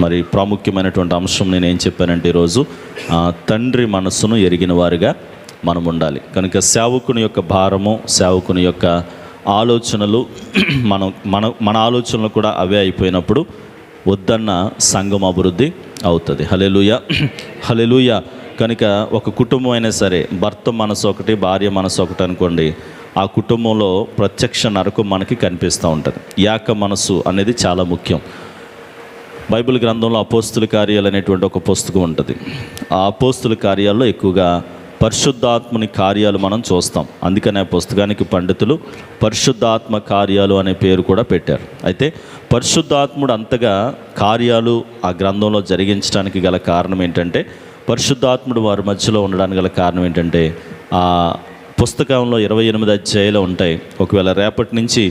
మరి ప్రాముఖ్యమైనటువంటి అంశం నేను ఏం చెప్పానంటే ఈరోజు తండ్రి మనస్సును ఎరిగిన వారిగా మనం ఉండాలి. కనుక సేవకుని యొక్క భారము, సేవకుని యొక్క ఆలోచనలు మన ఆలోచనలు కూడా అవే అయిపోయినప్పుడు వద్దన్న సంఘం అభివృద్ధి అవుతుంది. హల్లెలూయా, హల్లెలూయా. కనుక ఒక కుటుంబం అయినా సరే, భర్త మనసు ఒకటి, భార్య మనసు ఒకటి అనుకోండి, ఆ కుటుంబంలో ప్రత్యక్ష నరకం మనకి కనిపిస్తూ ఉంటుంది. ఏక మనసు అనేది చాలా ముఖ్యం. బైబిల్ గ్రంథంలో అపోస్తుల కార్యాలు అనేటువంటి ఒక పుస్తకం ఉంటుంది. ఆ అపోస్తుల కార్యాల్లో ఎక్కువగా పరిశుద్ధాత్మని కార్యాలు మనం చూస్తాం. అందుకనే ఆ పుస్తకానికి పండితులు పరిశుద్ధాత్మ కార్యాలు అనే పేరు కూడా పెట్టారు. అయితే పరిశుద్ధాత్ముడు అంతగా కార్యాలు ఆ గ్రంథంలో జరిగించడానికి గల కారణం ఏంటంటే, పరిశుద్ధాత్ముడు వారి మధ్యలో ఉండడానికి గల కారణం ఏంటంటే, ఆ పుస్తకంలో 28 అధ్యాయాలు ఉంటాయి. ఒకవేళ రేపటి నుంచి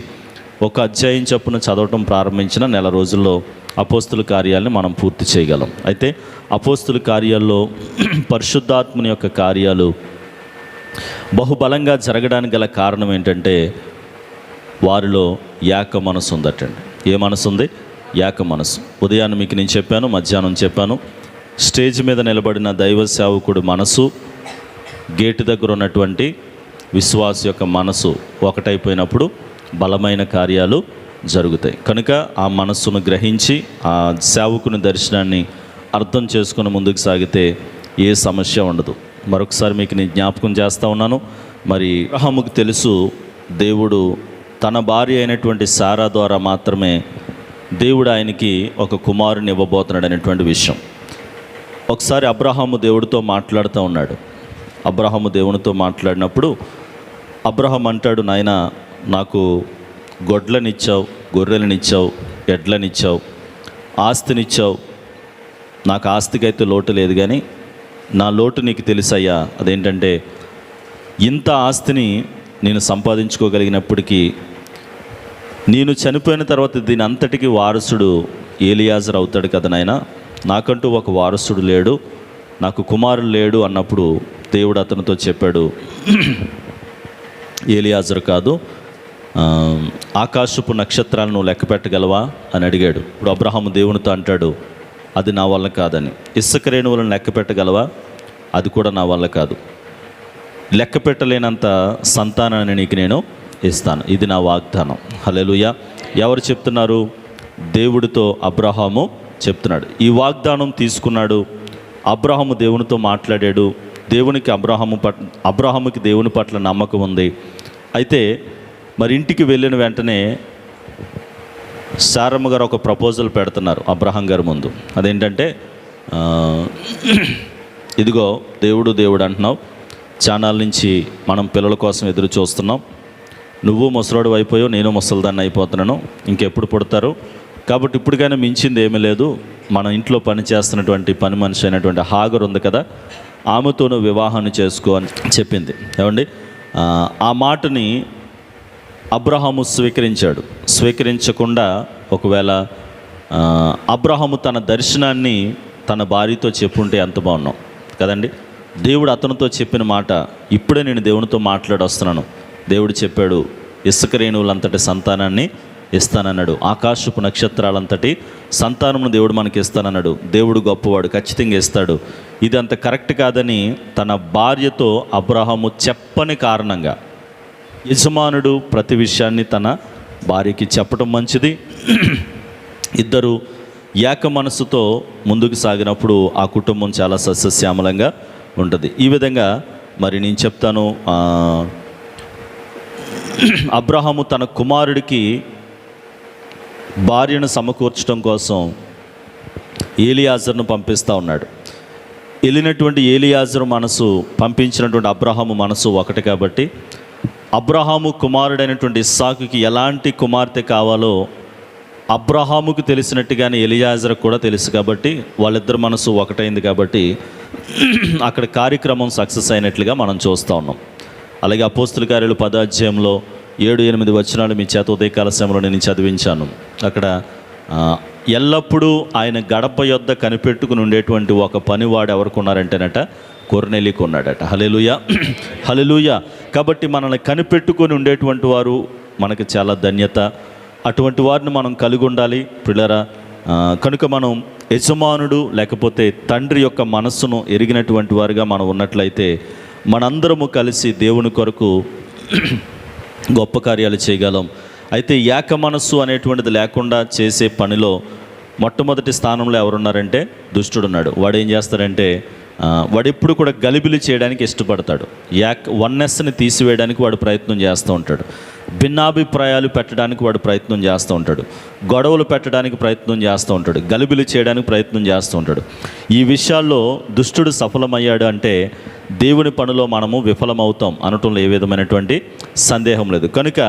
ఒక అధ్యాయం చొప్పున చదవటం ప్రారంభించిన నెల రోజుల్లో అపోస్తుల కార్యాలను మనం పూర్తి చేయగలం. అయితే అపోస్తుల కార్యాల్లో పరిశుద్ధాత్మని యొక్క కార్యాలు బహుబలంగా జరగడానికి గల కారణం ఏంటంటే, వారిలో ఏక మనసు ఉందటండి. ఏ మనసు ఉంది? ఏక మనసు. ఉదయాన్నే మీకు నేను చెప్పాను, మధ్యాహ్నం చెప్పాను. స్టేజ్ మీద నిలబడిన దైవ సేవకుడు మనసు, గేటు దగ్గర ఉన్నటువంటి విశ్వాస యొక్క మనసు ఒకటైపోయినప్పుడు బలమైన కార్యాలు జరుగుతాయి. కనుక ఆ మనస్సును గ్రహించి ఆ సేవకుని దర్శనాన్ని అర్థం చేసుకుని ముందుకు సాగితే ఏ సమస్య ఉండదు. మరొకసారి మీకు నేను జ్ఞాపకం చేస్తూ ఉన్నాను. మరి అబ్రహాముకు తెలుసు, దేవుడు తన భార్య అయినటువంటి సారా ద్వారా మాత్రమే దేవుడు ఆయనకి ఒక కుమారుని ఇవ్వబోతున్నాడు అనేటువంటి విషయం. ఒకసారి అబ్రహాము దేవుడితో మాట్లాడుతూ ఉన్నాడు. అబ్రహాము దేవునితో మాట్లాడినప్పుడు అబ్రహాం అంటాడు, నాయన నాకు గొడ్లనిచ్చావు, గొర్రెలనిచ్చావు, ఎడ్లనిచ్చావు, ఆస్తినిచ్చావు. నాకు ఆస్తికైతే లోటు లేదు, కానీ నా లోటు నీకు తెలుసయ్యా. అదేంటంటే, ఇంత ఆస్తిని నేను సంపాదించుకోగలిగినప్పటికీ నేను చనిపోయిన తర్వాత దీని అంతటికీ వారసుడు ఏలియాజరు అవుతాడు కదా నాయన, నాకంటూ ఒక వారసుడు లేడు, నాకు కుమారుడు లేడు అన్నప్పుడు దేవుడు అతనితో చెప్పాడు, ఏలియాజరు కాదు, ఆకాశపు నక్షత్రాలను నువ్వు లెక్క పెట్టగలవా అని అడిగాడు. ఇప్పుడు అబ్రహాము దేవునితో అంటాడు, అది నా వల్ల కాదని. ఇసుక రేణువులను లెక్క పెట్టగలవా? అది కూడా నా వల్ల కాదు. లెక్క పెట్టలేనంత సంతానాన్ని నీకు నేను ఇస్తాను, ఇది నా వాగ్దానం. హల్లెలూయా. ఎవరు చెప్తున్నారు? దేవుడితో అబ్రహాము చెప్తున్నాడు. ఈ వాగ్దానం తీసుకున్నాడు. అబ్రహాము దేవునితో మాట్లాడాడు. అబ్రహాముకి దేవుని పట్ల నమ్మకం ఉంది. అయితే మరి ఇంటికి వెళ్ళిన వెంటనే సారమ్మ గారు ఒక ప్రపోజల్ పెడుతున్నారు అబ్రహాం గారి ముందు. అదేంటంటే, ఇదిగో దేవుడు అంటున్నావు, చానాల నుంచి మనం పిల్లల కోసం ఎదురు చూస్తున్నాం, నువ్వు ముసలోడు అయిపోయావు, నేను ముసలిదాన్ని అయిపోతున్నాను, ఇంకెప్పుడు పుడతారు, కాబట్టి ఇప్పటికైనా మించింది ఏమీ లేదు, మన ఇంట్లో పని చేస్తున్నటువంటి పని మనిషి అయినటువంటి హాగర్ ఉంది కదా, ఆమెతోనూ వివాహాన్ని చేసుకో అని చెప్పింది. ఏమండి, ఆ మాటని అబ్రహాము స్వీకరించాడు. స్వీకరించకుండా ఒకవేళ అబ్రహాము తన దర్శనాన్ని తన భార్యతో చెప్పుంటే ఎంత బాగున్నాం కదండి. దేవుడు అతనితో చెప్పిన మాట, ఇప్పుడే నేను దేవునితో మాట్లాడొస్తున్నాను, దేవుడు చెప్పాడు ఇసుక రేణువులంతటి సంతానాన్ని ఇస్తానన్నాడు, ఆకాశపు నక్షత్రాలంతటి సంతానమును దేవుడు మనకి ఇస్తానన్నాడు. దేవుడు గొప్పవాడు, ఖచ్చితంగా ఇస్తాడు. ఇది అంత కరెక్ట్ కాదని తన భార్యతో అబ్రహాము చెప్పని కారణంగా యజమానుడు ప్రతి విషయాన్ని తన భార్యకి చెప్పడం మంచిది. ఇద్దరు ఏక మనసుతో ముందుకు సాగినప్పుడు ఆ కుటుంబం చాలా సస్యశ్యామలంగా ఉంటుంది. ఈ విధంగా మరి నేను చెప్తాను, అబ్రహాము తన కుమారుడికి భార్యను సమకూర్చడం కోసం ఏలియాజరును పంపిస్తూ ఉన్నాడు. వెళ్ళినటువంటి ఏలియాజరు మనసు, పంపించినటువంటి అబ్రహాము మనసు ఒకటి. కాబట్టి అబ్రహాము కుమారుడైనటువంటి ఇస్సాకుకి ఎలాంటి కుమార్తె కావాలో అబ్రహాముకు తెలిసినట్టుగానే ఎలియాజరుకు కూడా తెలుసు. కాబట్టి వాళ్ళిద్దరు మనసు ఒకటైంది. కాబట్టి అక్కడ కార్యక్రమం సక్సెస్ అయినట్లుగా మనం చూస్తూ ఉన్నాం. అలాగే అపోస్తుల కార్యాలు 10వ అధ్యాయంలో 7-8 వచనాలు మీ చేత ఉదయకాల సమయంలో నేను చదివించాను. అక్కడ ఎల్లప్పుడూ ఆయన గడప యొద్ద కనిపెట్టుకుని ఉండేటువంటి ఒక పనివాడు ఎవరికి ఉన్నారంటేనట, కొర్నేలికి ఉన్నాడట. హల్లెలూయా, హల్లెలూయా. కాబట్టి మనల్ని కనిపెట్టుకొని ఉండేటువంటి వారు మనకి చాలా ధన్యత. అటువంటి వారిని మనం కలిగి ఉండాలి. పిల్లరా, కనుక మనం యజమానుడు లేకపోతే తండ్రి యొక్క మనస్సును ఎరిగినటువంటి వారుగా మనం ఉన్నట్లయితే మనందరము కలిసి దేవుని కొరకు గొప్ప కార్యాలు చేయగలం. అయితే ఏక మనస్సు అనేటువంటిది లేకుండా చేసే పనిలో మొట్టమొదటి స్థానంలో ఎవరున్నారంటే దుష్టుడున్నాడు. వాడు ఏం చేస్తాడంటే వాడు ఎప్పుడు కూడా గలిబిలి చేయడానికి ఇష్టపడతాడు. వన్నెస్ని తీసివేయడానికి వాడు ప్రయత్నం చేస్తూ ఉంటాడు. భిన్నాభిప్రాయాలు పెట్టడానికి వాడు ప్రయత్నం చేస్తూ ఉంటాడు. గొడవలు పెట్టడానికి ప్రయత్నం చేస్తూ ఉంటాడు. గలిబిలి చేయడానికి ప్రయత్నం చేస్తూ ఉంటాడు. ఈ విషయాల్లో దుష్టుడు సఫలమయ్యాడు అంటే దేవుని పనిలో మనము విఫలమవుతాం అనటంలో ఏ విధమైనటువంటి సందేహం లేదు. కనుక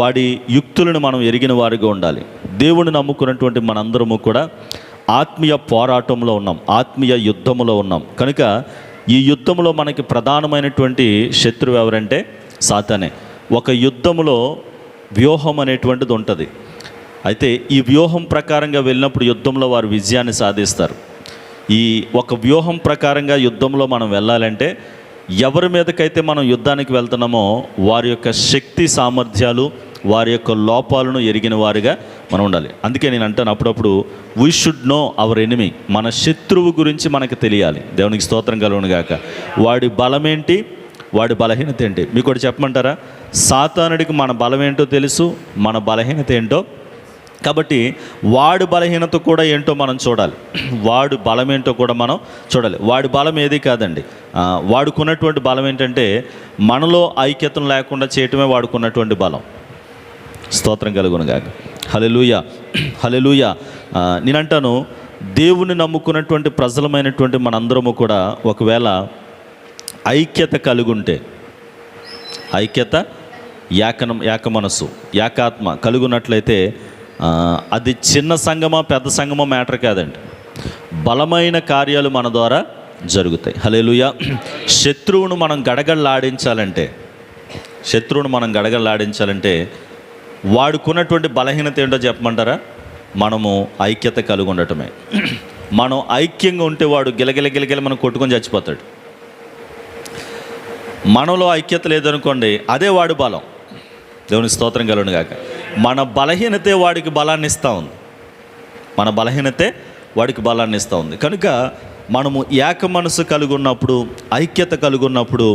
వాడి యుక్తులను మనం ఎరిగిన వారిగా ఉండాలి. దేవుని నమ్ముకున్నటువంటి మనందరము కూడా ఆత్మీయ పోరాటంలో ఉన్నాం, ఆత్మీయ యుద్ధములో ఉన్నాం. కనుక ఈ యుద్ధంలో మనకి ప్రధానమైనటువంటి శత్రువు ఎవరంటే సాతానే. ఒక యుద్ధములో వ్యూహం అనేటువంటిది ఉంటుంది. అయితే ఈ వ్యూహం ప్రకారంగా వెళ్ళినప్పుడు యుద్ధంలో వారు విజయాన్ని సాధిస్తారు. ఈ ఒక వ్యూహం ప్రకారంగా యుద్ధంలో మనం వెళ్ళాలంటే ఎవరి మీదకైతే మనం యుద్ధానికి వెళ్తున్నామో వారి యొక్క శక్తి సామర్థ్యాలు, వారి యొక్క లోపాలను ఎరిగిన వారిగా మనం ఉండాలి. అందుకే నేను అంటాను అప్పుడప్పుడు, we should know hour enemy. మన శత్రువు గురించి మనకు తెలియాలి. దేవునికి స్తోత్రం కలుగును గాక. వాడి బలమేంటి, వాడి బలహీనత ఏంటి? మీకు ఒకటి చెప్పమంటారా? సాతానుడికి మన బలం ఏంటో తెలుసు, మన బలహీనత ఏంటో. కాబట్టి వాడి బలహీనత కూడా ఏంటో మనం చూడాలి, వాడు బలం ఏంటో కూడా మనం చూడాలి. వాడి బలం ఏది కాదండి, వాడుకున్నటువంటి బలం ఏంటంటే మనలో ఐక్యతను లేకుండా చేయటమే వాడుకున్నటువంటి బలం. స్తోత్రం కలుగును గాక. హల్లెలూయా, హల్లెలూయా. నేనంటాను, దేవుని నమ్ముకున్నటువంటి ప్రజలమైనటువంటి మనందరము కూడా ఒకవేళ ఐక్యత కలుగుంటే, ఐక్యత, ఏక మనస్సు, ఏకాత్మ కలుగున్నట్లయితే అది చిన్న సంఘమా పెద్ద సంఘమా మ్యాటర్ కాదండి. బలమైన కార్యాలు మన ద్వారా జరుగుతాయి. హల్లెలూయా. శత్రువును మనం గడగడలాడించాలంటే వాడుకున్నటువంటి బలహీనత ఏంటో చెప్పమంటారా? మనము ఐక్యత కలిగి ఉండటమే. మనం ఐక్యంగా ఉంటే వాడు గిలగిల మనం కొట్టుకొని చచ్చిపోతాడు. మనలో ఐక్యత లేదనుకోండి, అదే వాడి బలం. దేవుని స్తోత్రం కలుగును గాక. మన బలహీనతే వాడికి బలాన్ని ఇస్తూ ఉంది. మన బలహీనతే వాడికి బలాన్ని ఇస్తూ ఉంది. కనుక మనము ఏక మనసు కలిగి ఉన్నప్పుడు, ఐక్యత కలిగి ఉన్నప్పుడు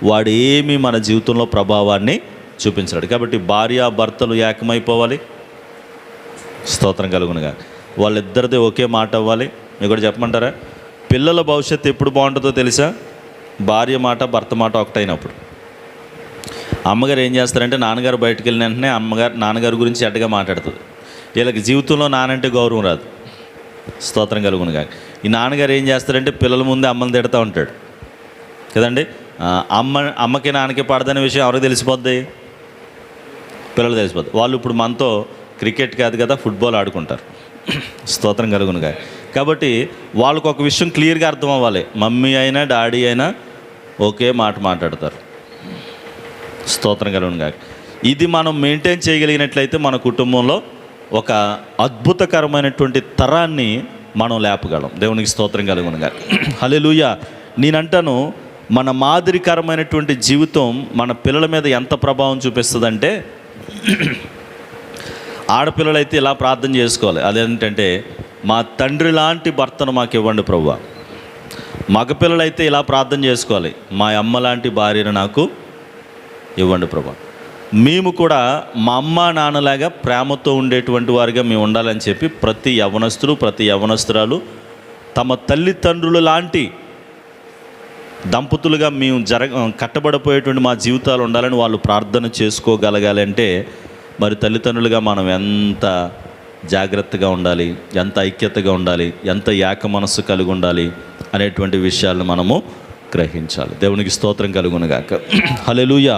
వాడు ఏమీ మన జీవితంలో ప్రభావాన్ని చూపించాడు. కాబట్టి భార్యాభర్తలు ఏకమైపోవాలి. స్తోత్రం కలుగునుగా. వాళ్ళిద్దరిది ఒకే మాట అవ్వాలి. మీకు కూడా చెప్పమంటారా? పిల్లల భవిష్యత్తు ఎప్పుడు బాగుంటుందో తెలుసా? భార్య మాట భర్త మాట ఒకటైనప్పుడు. అమ్మగారు ఏం చేస్తారంటే, నాన్నగారు బయటకు వెళ్ళిన వెంటనే నాన్నగారి గురించి చెడ్డగా మాట్లాడుతుంది. వీళ్ళకి జీవితంలో నానంటే గౌరవం రాదు. స్తోత్రం కలుగునుగా. ఈ నాన్నగారు ఏం చేస్తారంటే పిల్లల ముందే అమ్మని తిడతా ఉంటాడు కదండి. అమ్మకి నాన్నకి పడదనే విషయం ఎవరికి తెలిసిపోద్ది? పిల్లలు తెలిసిపోద్ది. వాళ్ళు ఇప్పుడు మనతో క్రికెట్ కాదు కదా, ఫుట్బాల్ ఆడుకుంటారు. స్తోత్రం కలుగునుగా. కాబట్టి వాళ్ళకు ఒక విషయం క్లియర్గా అర్థం అవ్వాలి. మమ్మీ అయినా డాడీ అయినా ఒకే మాట మాట్లాడతారు. స్తోత్రం కలుగునుగా. ఇది మనం మెయింటైన్ చేయగలిగినట్లయితే మన కుటుంబంలో ఒక అద్భుతకరమైనటువంటి తరాన్ని మనం లేపగలం. దేవునికి స్తోత్రం కలుగునుగా. హల్లెలూయా. నేనంటాను, మన మాదిరికరమైనటువంటి జీవితం మన పిల్లల మీద ఎంత ప్రభావం చూపిస్తుందంటే, ఆడపిల్లలైతే ఇలా ప్రార్థన చేసుకోవాలి. అదేంటంటే, మా తండ్రి లాంటి భర్తను మాకు ఇవ్వండి ప్రభువా. మగపిల్లలైతే ఇలా ప్రార్థన చేసుకోవాలి, మా అమ్మ లాంటి భార్యను నాకు ఇవ్వండి ప్రభువా. మేము కూడా మా అమ్మ నాన్నలాగా ప్రేమతో ఉండేటువంటి వారిగా మేము ఉండాలని చెప్పి ప్రతి యవ్వనస్తులు, ప్రతి యవ్వనస్తురాలు తమ తల్లిదండ్రులు లాంటి దంపతులుగా మేము కట్టబడిపోయేటువంటి మా జీవితాలు ఉండాలని వాళ్ళు ప్రార్థన చేసుకోగలగాలి. అంటే మరి తల్లిదండ్రులుగా మనం ఎంత జాగ్రత్తగా ఉండాలి, ఎంత ఐక్యతగా ఉండాలి, ఎంత ఏక మనస్సు కలిగి ఉండాలి అనేటువంటి విషయాలను మనము గ్రహించాలి. దేవునికి స్తోత్రం కలుగునుగాక. హల్లెలూయా,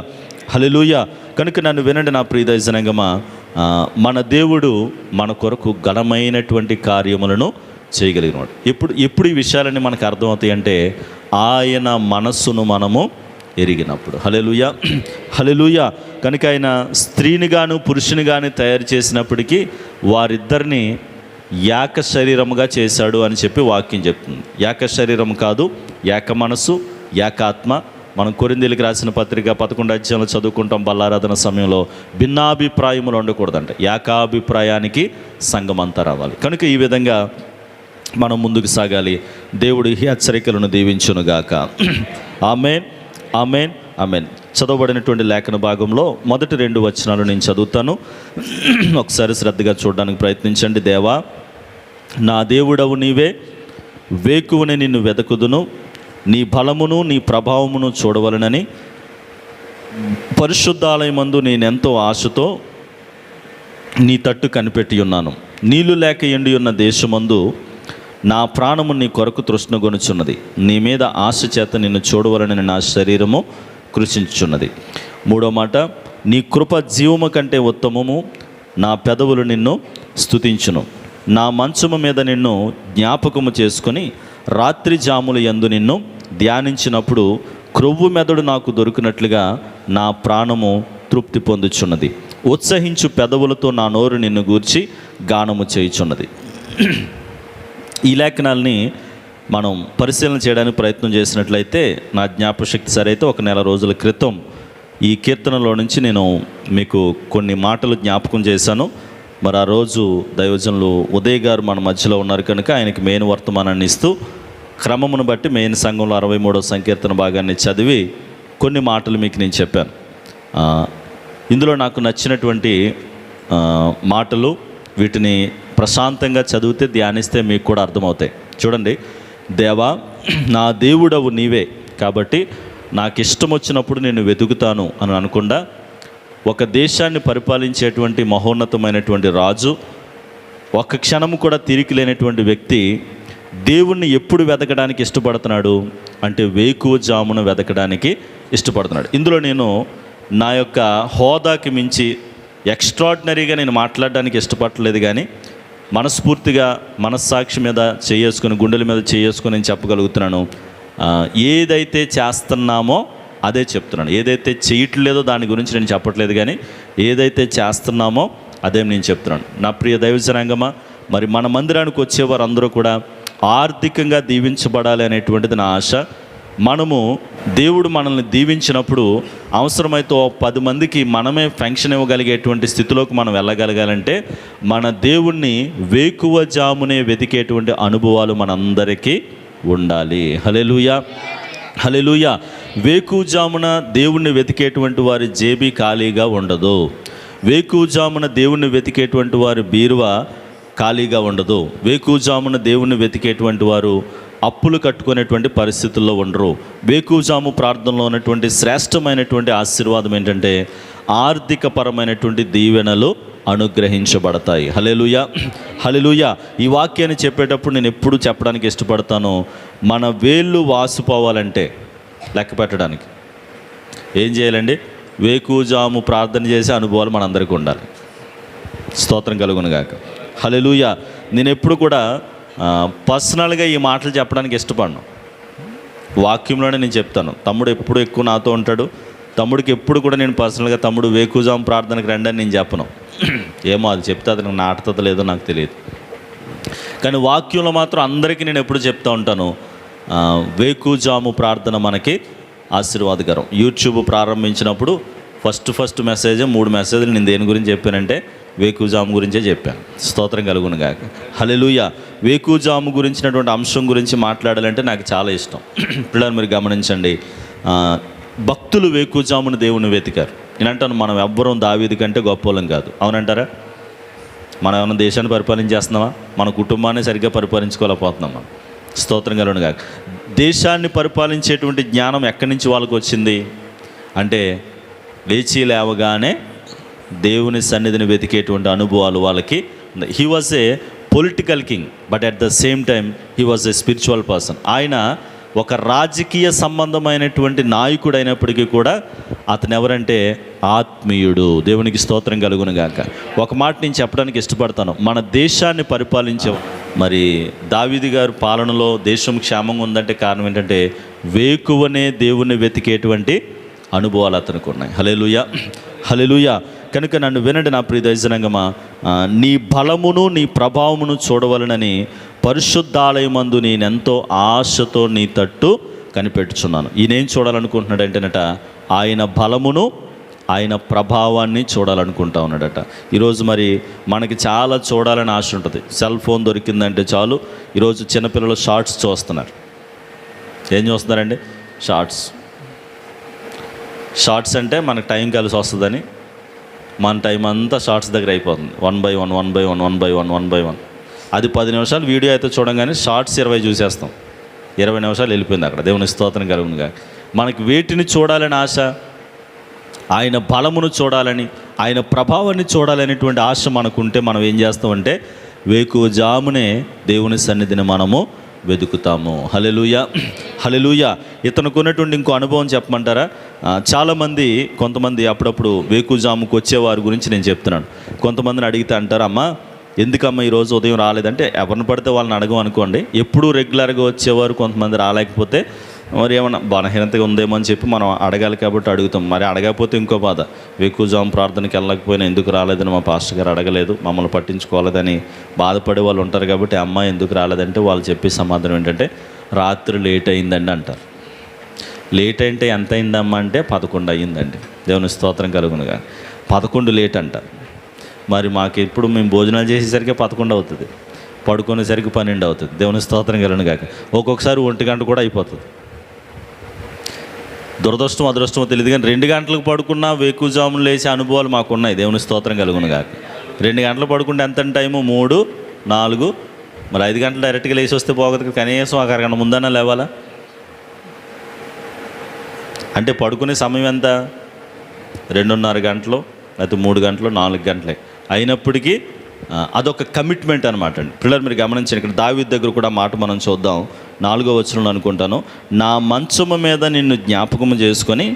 హల్లెలూయా. కనుక నన్ను వినండి నా ప్రియ దైవజనాంగమా, మన దేవుడు మన కొరకు ఘనమైనటువంటి కార్యములను చేయగలిగినవాడు. ఎప్పుడు ఈ విషయాలన్నీ మనకు అర్థమవుతాయి అంటే ఆయన మనస్సును మనము ఎరిగినప్పుడు. హల్లెలూయా, హల్లెలూయా. కనుక ఆయన స్త్రీని గాను పురుషుని గాని తయారు చేసినప్పటికీ వారిద్దరిని ఏక శరీరముగా చేశాడు అని చెప్పి వాక్యం చెప్తుంది. ఏక శరీరం కాదు, ఏక మనసు, ఏకాత్మ, మనం కొరింథీయులకు రాసిన పత్రిక 11వ అధ్యాయంలో చదువుకుంటాం, బల్లారాధన సమయంలో భిన్నాభిప్రాయములు ఉండకూడదంట, ఏకాభిప్రాయానికి సంఘం అంతా రావాలి. కనుక ఈ విధంగా మనం ముందుకు సాగాలి. దేవుడు ఈ హెచ్చరికలను దీవించునుగాక. ఆమేన్, ఆమేన్, ఆమేన్. చదవబడినటువంటి లేఖన భాగంలో మొదటి 2 వచనాలు నేను చదువుతాను, ఒకసారి శ్రద్ధగా చూడడానికి ప్రయత్నించండి. దేవా, నా దేవుడవు నీవే, వేకువని నిన్ను వెదకుదును, నీ బలమును నీ ప్రభావమును చూడవలనని పరిశుద్ధాలయమందు నేనెంతో ఆశతో నీ తట్టు కనిపెట్టి ఉన్నాను. నీళ్లు లేక ఎండి ఉన్న దేశమందు నా ప్రాణము నీ కొరకు తృష్ణగొనుచున్నది. నీ మీద ఆశ చేత నిన్ను చూడవలనని నా శరీరము కృషించుచున్నది. 3వ మాట, నీ కృప జీవము కంటే ఉత్తమము, నా పెదవులు నిన్ను స్తుతించును. నా మంచము మీద నిన్ను జ్ఞాపకము చేసుకొని రాత్రి జాముల యందు నిన్ను ధ్యానించినప్పుడు క్రొవ్వు మెదడు నాకు దొరికినట్లుగా నా ప్రాణము తృప్తి పొందుచున్నది. ఉత్సహించు పెదవులతో నా నోరు నిన్ను గూర్చి గానము చేయుచున్నది. ఈ లేఖనాల్ని మనం పరిశీలన చేయడానికి ప్రయత్నం చేసినట్లయితే, నా జ్ఞాపశక్తి సరైతే 1 నెల రోజుల క్రితం ఈ కీర్తనలో నుంచి నేను మీకు కొన్ని మాటలు జ్ఞాపకం చేశాను. మరి ఆ రోజు దైవజనులు ఉదయ్ గారు మన మధ్యలో ఉన్నారు కనుక ఆయనకి మెయిన్ వర్తమానాన్ని ఇస్తూ క్రమమును బట్టి మెయిన్ సంఘంలో 63వ సంకీర్తన భాగాన్ని చదివి కొన్ని మాటలు మీకు నేను చెప్పాను. ఇందులో నాకు నచ్చినటువంటి మాటలు, వీటిని ప్రశాంతంగా చదివితే ధ్యానిస్తే మీకు కూడా అర్థమవుతాయి. చూడండి, దేవా, నా దేవుడవు నీవే, కాబట్టి నాకు ఇష్టం వచ్చినప్పుడు నేను వెతుకుతాను అని అనకుండా, ఒక దేశాన్ని పరిపాలించేటువంటి మహోన్నతమైనటువంటి రాజు, ఒక క్షణము కూడా తీరిక లేనటువంటి వ్యక్తి దేవుణ్ణి ఎప్పుడు వెతకడానికి ఇష్టపడుతున్నాడు అంటే వేకువజామున వెతకడానికి ఇష్టపడుతున్నాడు. ఇందులో నేను నా యొక్క హోదాకి మించి ఎక్స్ట్రాడినరీగా నేను మాట్లాడడానికి ఇష్టపడలేదు, కానీ మనస్ఫూర్తిగా మనస్సాక్షి మీద చేసుకొని, గుండెల మీద చేసుకొని నేను చెప్పగలుగుతున్నాను. ఏదైతే చేస్తున్నామో అదే చెప్తున్నాను. ఏదైతే చేయట్లేదో దాని గురించి నేను చెప్పట్లేదు, కానీ ఏదైతే చేస్తున్నామో అదే నేను చెప్తున్నాను. నా ప్రియ దైవజనాంగమా, మరి మన మందిరానికి వచ్చేవారు అందరూ కూడా ఆర్థికంగా దీవించబడాలి అనేటువంటిది నా ఆశ. మనము దేవుడు మనల్ని దీవించినప్పుడు అవసరమైతే 10 మందికి మనమే ఫంక్షన్ ఇవ్వగలిగేటువంటి స్థితిలోకి మనం వెళ్ళగలగాలంటే మన దేవుణ్ణి వేకువజామునే వెతికేటువంటి అనుభవాలు మనందరికీ ఉండాలి. హల్లెలూయా, హల్లెలూయా. వేకువజామున దేవుణ్ణి వెతికేటువంటి వారి జేబీ ఖాళీగా ఉండదు. వేకువజామున దేవుణ్ణి వెతికేటువంటి వారి బీరువా ఖాళీగా ఉండదు. వేకువజామున దేవుణ్ణి వెతికేటువంటి వారు అప్పులు కట్టుకునేటువంటి పరిస్థితుల్లో ఉండరు. వేకువజాము ప్రార్థనలో ఉన్నటువంటి శ్రేష్టమైనటువంటి ఆశీర్వాదం ఏంటంటే ఆర్థిక పరమైనటువంటి దీవెనలు అనుగ్రహించబడతాయి. హల్లెలూయా, హల్లెలూయా. ఈ వాక్యాన్ని చెప్పేటప్పుడు నేను ఎప్పుడు చెప్పడానికి ఇష్టపడతాను, మన వేళ్ళు వాసిపోవాలంటే లెక్క పెట్టడానికి ఏం చేయాలండి? వేకువజాము ప్రార్థన చేసే అనుభవాలు మనందరికీ ఉండాలి. స్తోత్రం కలుగునుగాక. హల్లెలూయా. నేను ఎప్పుడు కూడా పర్సనల్గా ఈ మాటలు చెప్పడానికి ఇష్టపడను. వాక్యంలోనే నేను చెప్తాను. తమ్ముడు ఎప్పుడు ఎక్కువ నాతో ఉంటాడు. తమ్ముడికి ఎప్పుడు కూడా నేను పర్సనల్గా తమ్ముడు వేకువజాము ప్రార్థనకు రండి అని నేను చెప్పను. ఏమో అది చెప్తే అది నాకు నాటుతుందో లేదో నాకు తెలియదు, కానీ వాక్యంలో మాత్రం అందరికీ నేను ఎప్పుడు చెప్తూ ఉంటాను, వేకువజాము ప్రార్థన మనకి ఆశీర్వాదకరం. యూట్యూబ్ ప్రారంభించినప్పుడు ఫస్ట్ మెసేజ్ 3 మెసేజ్లు నేను దేని గురించి చెప్పానంటే వేకువజాము గురించే చెప్పాను. స్తోత్రం కలుగునుగాక. హల్లెలూయా. వేకువజాము గురించినటువంటి అంశం గురించి మాట్లాడాలంటే నాకు చాలా ఇష్టం. పిల్లలు మీరు గమనించండి, భక్తులు వేకువజామును దేవుని వెతికారు. నేను అంటాను, మనం ఎవ్వరం దావీదు కంటే గొప్పవాళ్ళం కాదు. అవునంటారా? మనం ఏమైనా దేశాన్ని పరిపాలించేస్తున్నామా? మన కుటుంబాన్ని సరిగ్గా పరిపాలించుకోలేకపోతున్నామా? స్తోత్రం కలుగునుగాక. దేశాన్ని పరిపాలించేటువంటి జ్ఞానం ఎక్కడి నుంచి వాళ్ళకు వచ్చింది అంటే లేచి లేవగానే దేవుని సన్నిధిని వెతికేటువంటి అనుభవాలు వాళ్ళకి. He was a political king, but at the same time he was a spiritual person. ఆయన ఒక రాజకీయ సంబంధమైనటువంటి నాయకుడు అయినప్పటికీ కూడా అతను ఎవరంటే ఆత్మీయుడు. దేవునికి స్తోత్రం కలుగునుగాక. ఒక మాట నేను చెప్పడానికి ఇష్టపడతాను, మన దేశాన్ని పరిపాలించే మరి దావీదు గారు పాలనలో దేశం క్షేమంగా ఉందంటే కారణం ఏంటంటే వేకువనే దేవుణ్ణి వెతికేటువంటి అనుభవాలు అతనికి ఉన్నాయి. హల్లెలూయా, హల్లెలూయా. కనుక నన్ను వినండి నా ప్రియ దైవజనాంగమా, నీ బలమును నీ ప్రభావమును చూడవలనని పరిశుద్ధాలయమందు నేనెంతో ఆశతో నీ తట్టు కనిపెట్టుచున్నాను. ఈయనేం చూడాలనుకుంటున్నాడంటేనట, ఆయన బలమును ఆయన ప్రభావాన్ని చూడాలనుకుంటా ఉన్నాడట. ఈరోజు మరి మనకి చాలా చూడాలని ఆశ ఉంటుంది. సెల్ ఫోన్ దొరికిందంటే చాలు. ఈరోజు చిన్నపిల్లలు షార్ట్స్ చూస్తున్నారు. ఏం చూస్తున్నారండి? షార్ట్స్ అంటే మనకు టైం కలిసి వస్తుందని మన టైం అంతా షార్ట్స్ దగ్గర అయిపోతుంది. 1 by 1 అది 10 నిమిషాలు వీడియో అయితే చూడంగానే షార్ట్స్ 20 చూసేస్తాం. 20 నిమిషాలు వెళ్ళిపోయింది అక్కడ. దేవుని స్తోత్రం కలుగునుగా. మనకి వేటిని చూడాలని ఆశ? ఆయన బలమును చూడాలని, ఆయన ప్రభావాన్ని చూడాలనేటువంటి ఆశ మనకుంటే మనం ఏం చేస్తామంటే వేకువజామునే దేవుని సన్నిధిని మనము వెతుకుతాము. హల్లెలూయా, హల్లెలూయా. ఇతనికి ఉన్నటువంటి ఇంకో అనుభవం చెప్పమంటారా? చాలామంది కొంతమంది అప్పుడప్పుడు వేకువజాముకు వచ్చేవారి గురించి నేను చెప్తున్నాను. కొంతమందిని అడిగితే అంటారు, అమ్మ ఎందుకమ్మా ఈరోజు ఉదయం రాలేదంటే, ఎవరిని పడితే వాళ్ళని అడగం అనుకోండి. ఎప్పుడూ రెగ్యులర్గా వచ్చేవారు కొంతమంది రాలేకపోతే మరి ఏమన్నా బలహీనతగా ఉందేమో అని చెప్పి మనం అడగాలి కాబట్టి అడుగుతాం. మరి అడగకపోతే ఇంకో బాధ, వేకువజాము ప్రార్థనకి వెళ్ళకపోయినా ఎందుకు రాలేదని మా పాస్టర్ గారు అడగలేదు, మమ్మల్ని పట్టించుకోలేదని బాధపడే వాళ్ళు ఉంటారు. కాబట్టి అమ్మ ఎందుకు రాలేదంటే వాళ్ళు చెప్పే సమాధానం ఏంటంటే, రాత్రి లేట్ అయిందండి అంటారు. లేట్ అంటే ఎంత అయిందమ్మా అంటే 11 అయ్యిందండి. దేవుని స్తోత్రం కలుగునుగా. 11 లేట్ అంట. మరి మాకు ఎప్పుడు మేము భోజనాలు చేసేసరికి 11 అవుతుంది, పడుకునేసరికి 12 అవుతుంది. దేవుని స్తోత్రం కలుగునుగా. ఒక్కొక్కసారి 1 గంట కూడా అయిపోతుంది. దురదృష్టం అదృష్టమో తెలియదు కానీ 2 గంటలకు పడుకున్నా వేకువజాములు లేచే అనుభవాలు మాకున్నాయి. దేవుని స్తోత్రం కలుగునుగా. 2 గంటలు పడుకుంటే ఎంత టైము? 3, 4, మరి 5 గంటలు డైరెక్ట్గా లేచి వస్తే పోగదు. కనీసం 1 అరగంట ముందన్నా లేవాలా? అంటే పడుకునే సమయం ఎంత? 2.5 గంటలు, లేకపోతే 3 గంటలు, 4 గంటలే. అయినప్పటికీ అదొక కమిట్మెంట్ అనమాట అండి. పిల్లలు మీరు గమనించండి, ఇక్కడ దావీదు దగ్గర కూడా మాట మనం చూద్దాం. 4వ వచనంలో అనుకుంటాను, నా మంచము మీద నిన్ను జ్ఞాపకము చేసుకొని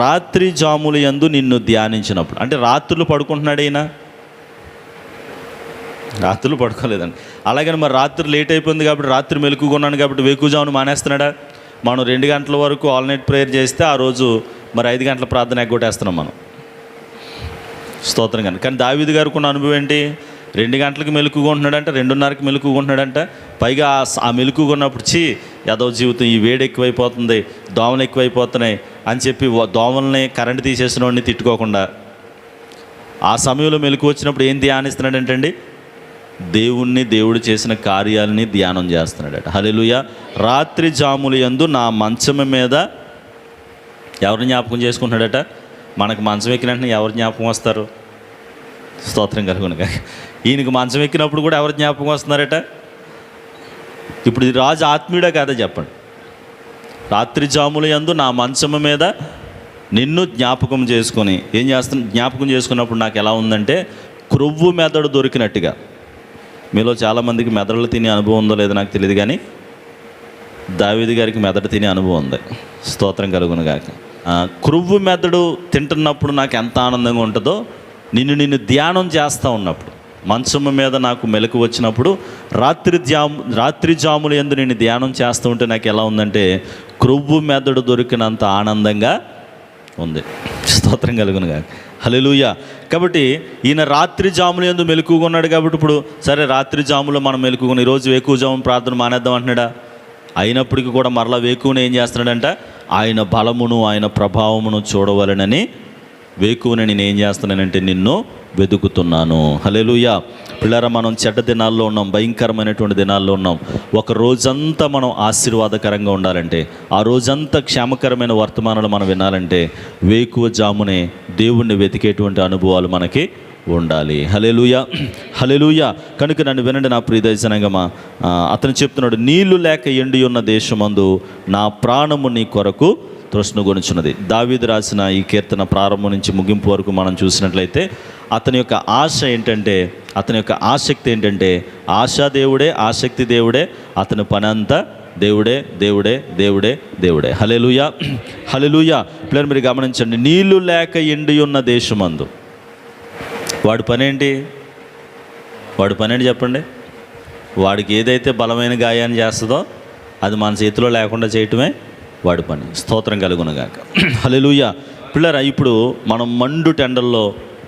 రాత్రి జాములు యందు నిన్ను ధ్యానించినప్పుడు. అంటే రాత్రులు పడుకుంటున్నాడు ఈయన? రాత్రులు పడుకోలేదండి. అలాగని మరి రాత్రి లేట్ అయిపోయింది కాబట్టి, రాత్రి మెలకుకున్నాను కాబట్టి వేకువజామును మానేస్తున్నాడా? మనం 2 గంటల వరకు ఆల్ నైట్ ప్రేయర్ చేస్తే ఆ రోజు మరి 5 గంటల ప్రార్థన ఎగ్గొట్టేస్తున్నాం మనం. స్తోత్రం కానీ దావీదు గారికి ఉన్న అనుభవం ఏంటి? 2 గంటలకు మెలకుగా ఉంటున్నాడంట, 2:30కి మెలకుగా ఉంటున్నాడంట. పైగా ఆ మెలకుగా ఉన్నప్పుడు యాదవ జీవితం, ఈ వేడి ఎక్కువైపోతుంది, దోమలు ఎక్కువైపోతున్నాయి అని చెప్పి దోమల్ని కరెంటు తీసేసిన వాడిని తిట్టుకోకుండా ఆ సమయంలో మెలకు వచ్చినప్పుడు ఏం ధ్యానిస్తున్నాడంటండి? దేవుణ్ణి, దేవుడు చేసిన కార్యాలని ధ్యానం చేస్తున్నాడట. హల్లెలూయా. రాత్రి జాములు యందు నా మంచం మీద ఎవరిని జ్ఞాపకం చేసుకుంటున్నాడట? మనకు మంచం ఎక్కినట్టు ఎవరు జ్ఞాపకం వస్తారు? స్తోత్రం కలుగునుగా. ఈయనకు మంచం ఎక్కినప్పుడు కూడా ఎవరు జ్ఞాపకం వస్తున్నారట? ఇప్పుడు ఈ రాజు ఆత్మీయుడా కాదా చెప్పండి? రాత్రి జాముల యందు నా మంచము మీద నిన్ను జ్ఞాపకం చేసుకొని ఏం చేస్తున్నా? జ్ఞాపకం చేసుకున్నప్పుడు నాకు ఎలా ఉందంటే క్రొవ్వు మెదడు దొరికినట్టుగా. మీలో చాలామందికి మెదడులు తినే అనుభవం ఉందో లేదో నాకు తెలియదు, కానీ దావీదు గారికి మెదడు తినే అనుభవం ఉంది. స్తోత్రం కలుగునుగాక. క్రొవ్వు మెదడు తింటున్నప్పుడు నాకు ఎంత ఆనందంగా ఉంటుందో, నిన్ను ధ్యానం చేస్తూ ఉన్నప్పుడు, మంచము మీద నాకు మెలకు వచ్చినప్పుడు రాత్రి జాములు యందు నేను ధ్యానం చేస్తూ ఉంటే నాకు ఎలా ఉందంటే క్రొవ్వు మెదడు దొరికినంత ఆనందంగా ఉంది. స్తోత్రం కలుగునుగా. హల్లెలూయా. కాబట్టి ఈయన రాత్రి జాములు యందు మెలకుగా ఉన్నాడు కాబట్టి ఇప్పుడు సరే రాత్రి జాములో మనం మెలకుగా ఈరోజు వేకువజాము ప్రార్థన మానేద్దాం అంటున్నాడా? అయినప్పటికీ కూడా మరలా వేకువని ఏం చేస్తున్నాడంట? ఆయన బలమును ఆయన ప్రభావమును చూడవలనని వేకువని నేను ఏం చేస్తున్నానంటే నిన్ను వెతుకుతున్నాను. హల్లెలూయా. పిల్లరా, మనం చెడ్డ దినాల్లో ఉన్నాం, భయంకరమైనటువంటి దినాల్లో ఉన్నాం. ఒక రోజంతా మనం ఆశీర్వాదకరంగా ఉండాలంటే, ఆ రోజంతా క్షేమకరమైన వర్తమానాలు మనం వినాలంటే వేకువ జామునే దేవుణ్ణి వెతికేటువంటి అనుభవాలు మనకి ఉండాలి. హల్లెలూయా, హల్లెలూయా. కనుక నన్ను వినండి నా ప్రియ దైవజనాంగమా. అతను చెప్తున్నాడు, నీళ్లు లేక ఎండి ఉన్న దేశమందు నా ప్రాణము నీ కొరకు తృష్ణగొనుచున్నది. దావీదు రాసిన ఈ కీర్తన ప్రారంభం నుంచి ముగింపు వరకు మనం చూసినట్లయితే అతని యొక్క ఆశ ఏంటంటే, అతని యొక్క ఆసక్తి ఏంటంటే, ఆశా దేవుడే, ఆసక్తి దేవుడే, అతని పని అంతా దేవుడే, దేవుడే, దేవుడే, దేవుడే. హల్లెలూయా, హల్లెలూయా. పిల్లలు మీరు గమనించండి, నీళ్లు లేక ఎండి ఉన్న దేశమందు వాడి పని ఏంటి? చెప్పండి. వాడికి ఏదైతే బలమైన గాయాన్ని చేస్తుందో అది మన చేతిలో లేకుండా చేయటమే వాడి పని. స్తోత్రం కలుగునుగాక. హల్లెలూయా. పిల్లరా, ఇప్పుడు మనం మండు టెండల్లో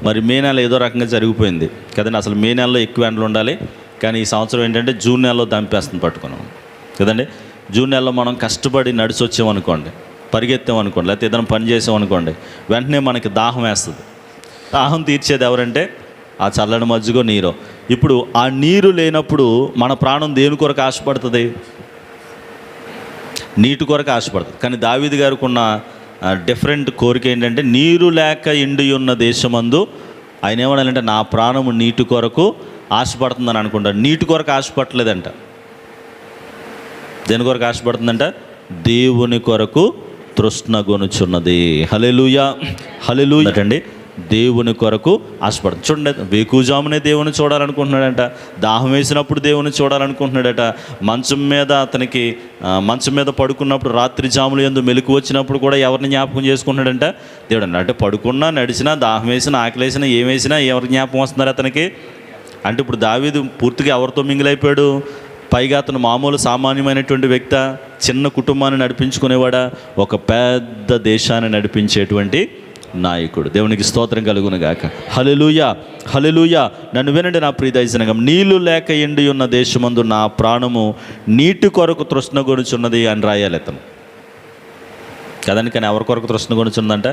మరి మే నెల ఏదో రకంగా జరిగిపోయింది కదండి. అసలు మే నెలలో ఎక్కువ ఎండలు ఉండాలి, కానీ ఈ సంవత్సరం ఏంటంటే జూన్ నెలలో దంపేస్తుంది పట్టుకున్నాం కదండి. జూన్ నెలలో మనం కష్టపడి నడిచి వచ్చామనుకోండి, పరిగెత్తామనుకోండి, లేకపోతే ఏదైనా పని చేసామనుకోండి, వెంటనే మనకి దాహం వేస్తుంది. దాహం తీర్చేది ఎవరంటే ఆ చల్లని మజ్జిగో నీరో. ఇప్పుడు ఆ నీరు లేనప్పుడు మన ప్రాణం దేని కొరకు ఆశపడుతుంది? నీటి కొరకు ఆశపడుతుంది. కానీ దావీదు గారికి ఉన్న డిఫరెంట్ కోరిక ఏంటంటే, నీరు లేక ఎండి ఉన్న దేశమందు ఆయన ఏమన్నాడంటే, నా ప్రాణము నీటి కొరకు ఆశపడుతుందని అనుకుంటాడు. నీటి కొరకు ఆశపడలేదంట. దేని కొరకు ఆశపడుతుందంట? దేవుని కొరకు తృష్ణగొనుచున్నది. హల్లెలూయా, హల్లెలూయా అండి. దేవుని కొరకు ఆశపడుతుంది. చూడండి, వేకుజామునే దేవుని చూడాలనుకుంటున్నాడంట. దాహం వేసినప్పుడు దేవుని చూడాలనుకుంటున్నాడట. మంచం మీద పడుకున్నప్పుడు, రాత్రి జాములు యందు మెలకు వచ్చినప్పుడు కూడా ఎవరిని జ్ఞాపకం చేసుకుంటున్నాడంట? దేవుడు. అంటే పడుకున్నా, నడిచినా, దాహం వేసినా, ఆకలి వేసినా, ఏమేసినా ఎవరి జ్ఞాపకం వస్తున్నారు అతనికి? అంటే ఇప్పుడు దావీదు పూర్తిగా ఎవరితో మింగిలైపోయాడు? పైగా అతను మామూలు సామాన్యమైనటువంటి వ్యక్తి, చిన్న కుటుంబాన్ని నడిపించుకునేవాడా? ఒక పెద్ద దేశాన్ని నడిపించేటువంటి నాయకుడు. దేవునికి స్తోత్రం కలుగును గాక. హల్లెలూయా, హల్లెలూయా. నన్ను వినండి నా ప్రియ దైవజనం. నీళ్లు లేక ఎండి ఉన్న దేశమందు నా ప్రాణము నీటి కొరకు తృష్ణగొనుచున్నది అని రాయాలి అతను కదండి. కానీ ఎవరి కొరకు తృష్ణగొనుచున్నదంట?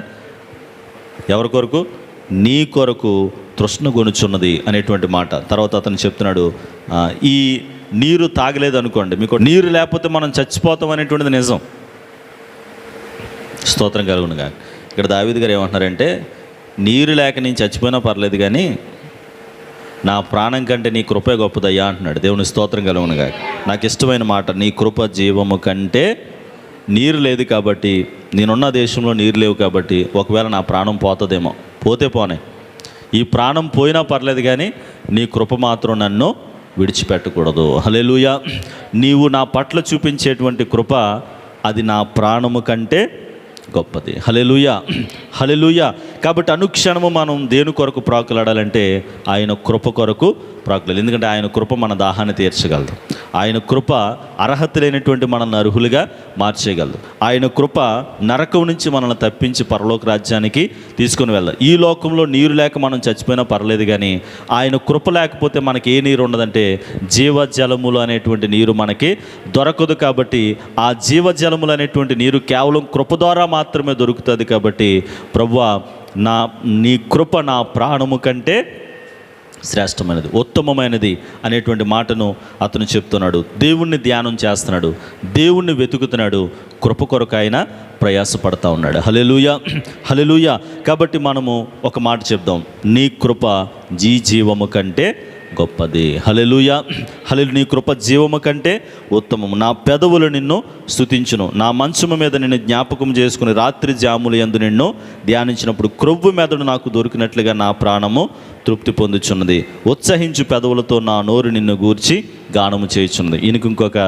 ఎవరి కొరకు? నీ కొరకు తృష్ణగొనుచున్నది అనేటువంటి మాట. తర్వాత అతను చెప్తున్నాడు, ఈ నీరు తాగలేదు అనుకోండి, మీకు నీరు లేకపోతే మనం చచ్చిపోతాం అనేటువంటిది నిజం. స్తోత్రం కలుగును గాక. ఇక్కడ దావీదు గారు ఏమంటున్నారంటే, నీరు లేక నేను చచ్చిపోయినా పర్లేదు, కానీ నా ప్రాణం కంటే నీ కృపే గొప్పదయ్యా అంటున్నాడు. దేవుని స్తోత్రం కలుగును గాక. నాకు ఇష్టమైన మాట, నీ కృప జీవము కంటే. నీరు లేదు కాబట్టి, నేనున్న దేశంలో నీరు లేవు కాబట్టి, ఒకవేళ నా ప్రాణం పోతుందేమో, పోతే పోనే, ఈ ప్రాణం పోయినా పర్లేదు, కానీ నీ కృప మాత్రం నన్ను విడిచిపెట్టకూడదు. హల్లెలూయా. నీవు నా పట్ల చూపించేటువంటి కృప, అది నా ప్రాణము కంటే గొప్పది. హల్లెలూయా, హల్లెలూయా. కాబట్టి అనుక్షణము మనం దేని కొరకు ప్రాకులాడాలంటే ఆయన కృప కొరకు ప్రాకులాడాలి. ఎందుకంటే ఆయన కృప మన దాహాన్ని తీర్చగలదు. ఆయన కృప అర్హత లేనటువంటి మనల్ని అర్హులుగా మార్చేయగలదు. ఆయన కృప నరకం నుంచి మనల్ని తప్పించి పరలోక రాజ్యానికి తీసుకుని వెళ్దాం. ఈ లోకంలో నీరు లేక మనం చచ్చిపోయినా పర్లేదు, కానీ ఆయన కృప లేకపోతే మనకి ఏ నీరు ఉండదంటే జీవజలములు అనేటువంటి నీరు మనకి దొరకదు. కాబట్టి ఆ జీవజలములు అనేటువంటి నీరు కేవలం కృప ద్వారా మాత్రమే దొరుకుతుంది. కాబట్టి ప్రభువా, నీ కృప నా ప్రాణము కంటే శ్రేష్టమైనది, ఉత్తమమైనది అనేటువంటి మాటను అతను చెప్తున్నాడు. దేవుణ్ణి ధ్యానం చేస్తున్నాడు, దేవుణ్ణి వెతుకుతున్నాడు, కృప కొరకు ఆయన ప్రయాసపడతా ఉన్నాడు. హల్లెలూయా, హల్లెలూయా. కాబట్టి మనము ఒక మాట చెప్దాం, నీ కృప జీవము కంటే గొప్పది. హల్లెలూయా, హల్లెలూయా. నీ కృప జీవము కంటే ఉత్తమము. నా పెదవులు నిన్ను స్తుతించును. నా మంచము మీద నిన్ను జ్ఞాపకం చేసుకుని రాత్రి జాముల యందు నిన్ను ధ్యానించినప్పుడు క్రొవ్వు మెదడు నాకు దొరికినట్లుగా నా ప్రాణము తృప్తి పొందుచున్నది. ఉత్సహించు పెదవులతో నా నోరు నిన్ను గూర్చి గానము చేయుచున్నది. ఈయనకు ఇంకొక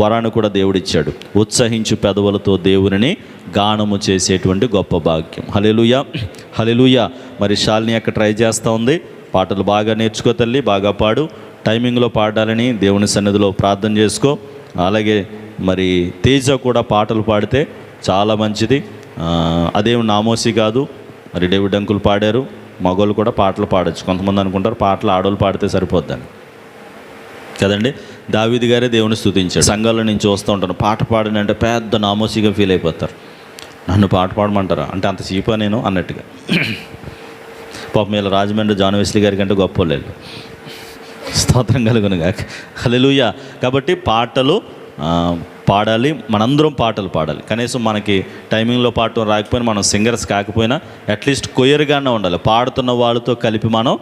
వరాన్ని కూడా దేవుడిచ్చాడు, ఉత్సహించు పెదవులతో దేవుని గానము చేసేటువంటి గొప్ప భాగ్యం. హల్లెలూయా, హల్లెలూయా. మరి శాలిని అక్కడ ట్రై చేస్తూ ఉంది. పాటలు బాగా నేర్చుకో తల్లి, బాగా పాడు, టైమింగ్లో పాడాలని దేవుని సన్నిధిలో ప్రార్థన చేసుకో. అలాగే మరి తేజ కూడా పాటలు పాడితే చాలా మంచిది. అదేమి నామోసి కాదు. మరి డేవిడ్ అంకుల్ పాడారు, మగవాళ్ళు కూడా పాటలు పాడచ్చు. కొంతమంది అనుకుంటారు పాటలు ఆడవాళ్ళు పాడితే సరిపోద్దని కదండి. దావీదు గారే దేవుని స్తుతించాడు. సంఘాల్లో నేను చూస్తూ ఉంటాను, పాట పాడినంటే పెద్ద నామోసిగా ఫీల్ అయిపోతారు. నన్ను పాట పాడమంటారా అంటే అంత చీపా నేను అన్నట్టుగా. పాపం వీళ్ళ రాజమండ్రి జాన్ వెస్లీ గారి కంటే గొప్ప లేదు. స్తోత్రం కలుగును గాక. హల్లెలూయా. కాబట్టి పాటలు పాడాలి, మనందరం పాటలు పాడాలి. కనీసం మనకి టైమింగ్లో పాడటం రాకపోయినా, మనం సింగర్స్ కాకపోయినా అట్లీస్ట్ కొయ్యరుగానే ఉండాలి. పాడుతున్న వాళ్ళతో కలిపి మనం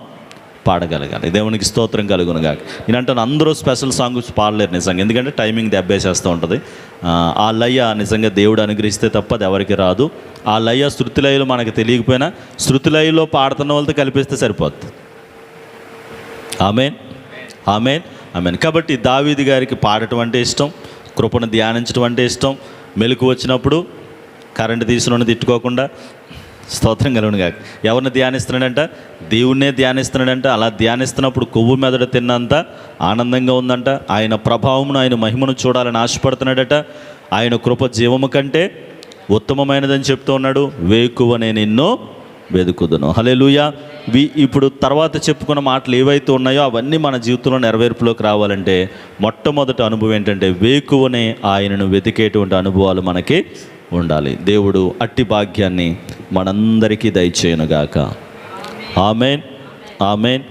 పాడగలగాలి. దేవునికి స్తోత్రం కలుగును గాక. నేనంటే అందరూ స్పెషల్ సాంగ్స్ పాడలేరు నిజంగా, ఎందుకంటే టైమింగ్ దెబ్బేసేస్తూ ఉంటుంది. ఆ లయ నిజంగా దేవుడు అనుగ్రహిస్తే తప్ప అది ఎవరికి రాదు. ఆ లయ శృతి లయలు మనకు తెలియకపోయినా శృతి లయలో పాడుతున్న వాళ్ళతో కలిపిస్తే సరిపోతుంది. ఆమేన్, ఆమేన్, ఆమేన్. కాబట్టి దావీదు గారికి పాడటం అంటే ఇష్టం, కృపను ధ్యానించడం అంటే ఇష్టం. మెలకు వచ్చినప్పుడు కరెంటు తీసుకుని తిట్టుకోకుండా స్తోత్రం కలుగును గాక. ఎవరిని ధ్యానిస్తున్నాడంట? దేవుణ్ణే ధ్యానిస్తున్నాడంట. అలా ధ్యానిస్తున్నప్పుడు కొవ్వు మెదడు తిన్నంత ఆనందంగా ఉందంట. ఆయన ప్రభావమును, ఆయన మహిమను చూడాలని ఆశపడుతున్నాడట. ఆయన కృప జీవము కంటే ఉత్తమమైనదని చెప్తూ ఉన్నాడు. వేకువనే నిన్ను వెదుకుదును. హల్లెలూయా. ఇప్పుడు తర్వాత చెప్పుకున్న మాటలు ఏవైతే ఉన్నాయో అవన్నీ మన జీవితంలో నెరవేర్పులోకి రావాలంటే మొట్టమొదటి అనుభవం ఏంటంటే వేకువనే ఆయనను వెతికేటువంటి అనుభవాలు మనకి ఉండాలి. దేవుడు అట్టి భాగ్యాన్ని మనందరికీ దయచేయునుగాక. ఆమేన్, ఆమేన్.